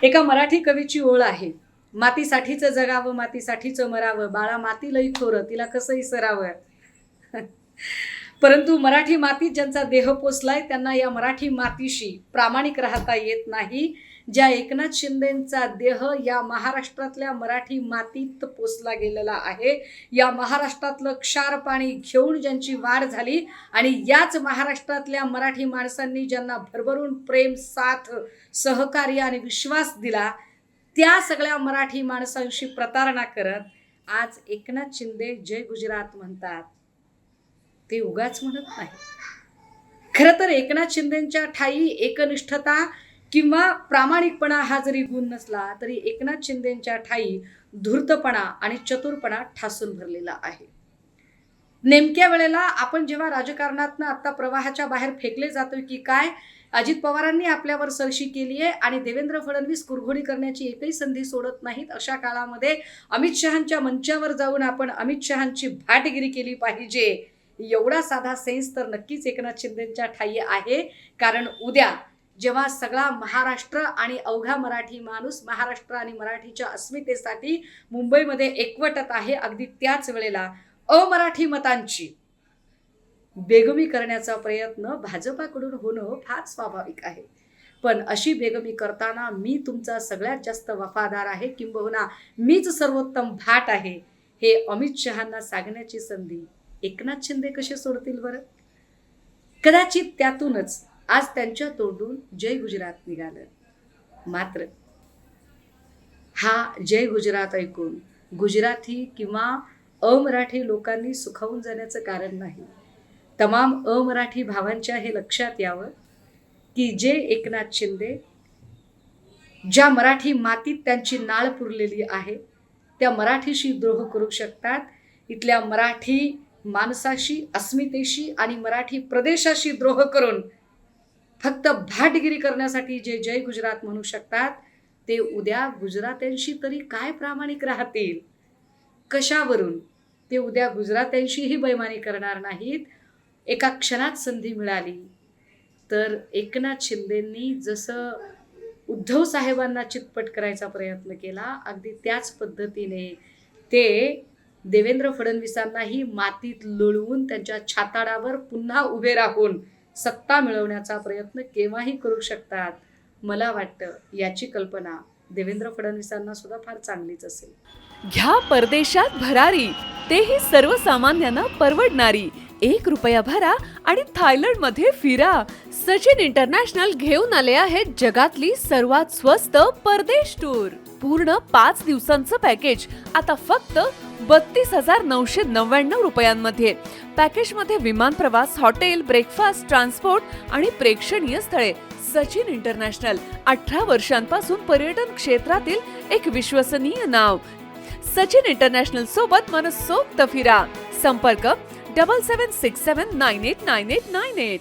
एका मराठी कवीची ओळ आहे, मातीसाठीच जगावं मातीसाठीच मरावं, बाळा माती लई थोर तिला कसं इसरावं. परंतु मराठी मातीत ज्यांचा देह पोचलाय त्यांना या मराठी मातीशी प्रामाणिक राहता येत नाही. ज्या एकनाथ शिंदेंचा देह या महाराष्ट्रातल्या मराठी मातीत पोचला गेलेला आहे, या महाराष्ट्रातलं क्षार पाणी घेऊन ज्यांची वाढ झाली आणि याच महाराष्ट्रातल्या मराठी माणसांनी ज्यांना भरभरून प्रेम, साथ, सहकार्य आणि विश्वास दिला, त्या सगळ्या मराठी माणसांशी प्रतारणा करत आज एकनाथ शिंदे जय गुजरात म्हणतात. ते उगाच म्हणत नाही. खरं तर एकनाथ शिंदेंच्या ठाई एकनिष्ठता किंवा प्रामाणिकपणा हा जरी गुण नसला तरी एकनाथ शिंदेंच्या ठाई धूर्तपणा आणि चतुरपणा ठासून भरलेला आहे. नेमक्या वेळेला आपण जेव्हा राजकारणातनं आता प्रवाहाच्या बाहेर फेकले जातोय की काय, अजित पवारांनी आपल्यावर सरशी केली आहे आणि देवेंद्र फडणवीस कुरघोडी करण्याची एकही संधी सोडत नाहीत, अशा काळामध्ये अमित शहांच्या मंचावर जाऊन आपण अमित शहांची भाटगिरी केली पाहिजे, एवढा साधा सेन्स तर नक्कीच एकनाथ शिंदेंच्या ठाई आहे. कारण उद्या जेव्हा सगळा महाराष्ट्र आणि अवघा मराठी माणूस महाराष्ट्र आणि मराठीच्या अस्मितेसाठी मुंबईमध्ये एकवटत आहे, अगदी त्याच वेळेला अमराठी मतांची बेगमी करण्याचा प्रयत्न भाजपाकडून होणं फार स्वाभाविक आहे. पण अशी बेगमी करताना मी तुमचा सगळ्यात जास्त वफादार आहे, किंबहुना मीच सर्वोत्तम भाट आहे, हे अमित शहांना सांगण्याची संधी एकनाथ शिंदे कसे सोडतील बरं? कदाचित त्यातूनच आज त्यांच्या तोंडून जय गुजरात निघालं. मात्र हा जय गुजरात ऐकून गुजराती किंवा अमराठी लोकांनी सुखावून जाण्याचं कारण नाही. तमाम अमराठी भावांच्या हे लक्षात यावं की जे एकनाथ शिंदे ज्या मराठी मातीत त्यांची नाळ पुरलेली आहे त्या मराठीशी द्रोह करू शकतात, इथल्या मराठी माणसाशी, अस्मितेशी आणि मराठी प्रदेशाशी द्रोह करून फक्त भाटगिरी करण्यासाठी जे जय गुजरात म्हणू शकतात, ते उद्या गुजरात्यांशी तरी काय प्रामाणिक राहतील? कशावरून? ते उद्या गुजरात्यांशीही बैमानी करणार नाहीत. एका क्षणात संधी मिळाली तर एकनाथ शिंदेंनी जसं उद्धव साहेबांना चितपट करायचा प्रयत्न केला, अगदी त्याच पद्धतीने ते देवेंद्र फडणवीसांनाही मातीत लोळवून त्यांच्या छाताडावर पुन्हा उभे राहून सत्ता मिळवण्याचा प्रयत्न केव्हाही करू शकतात. मला वाटतं याची कल्पना देवेंद्र फडणवीसांना सुद्धा फार चांगलीच असेल. घ्या परदेशात भरारी, तेही सर्वसामान्यांना परवडणारी. ₹1 भरा आणि थायलंडमध्ये फिरा. सचिन इंटरनॅशनल घेऊन आले आहेत जगातली सर्वात स्वस्त परदेश टूर. पूर्ण 5 दिवसांचं पॅकेज आता फक्त ₹32,999 पॅकेजमध्ये विमान प्रवास, हॉटेल, ब्रेकफास्ट, ट्रान्सपोर्ट आणि प्रेक्षणीय स्थळे. सचिन इंटरनॅशनल 18 वर्षांपासून पर्यटन क्षेत्रातील एक विश्वसनीय नाव. सचिन इंटरनॅशनल सोबत मनसोक्त फिरा. संपर्क 7767989898.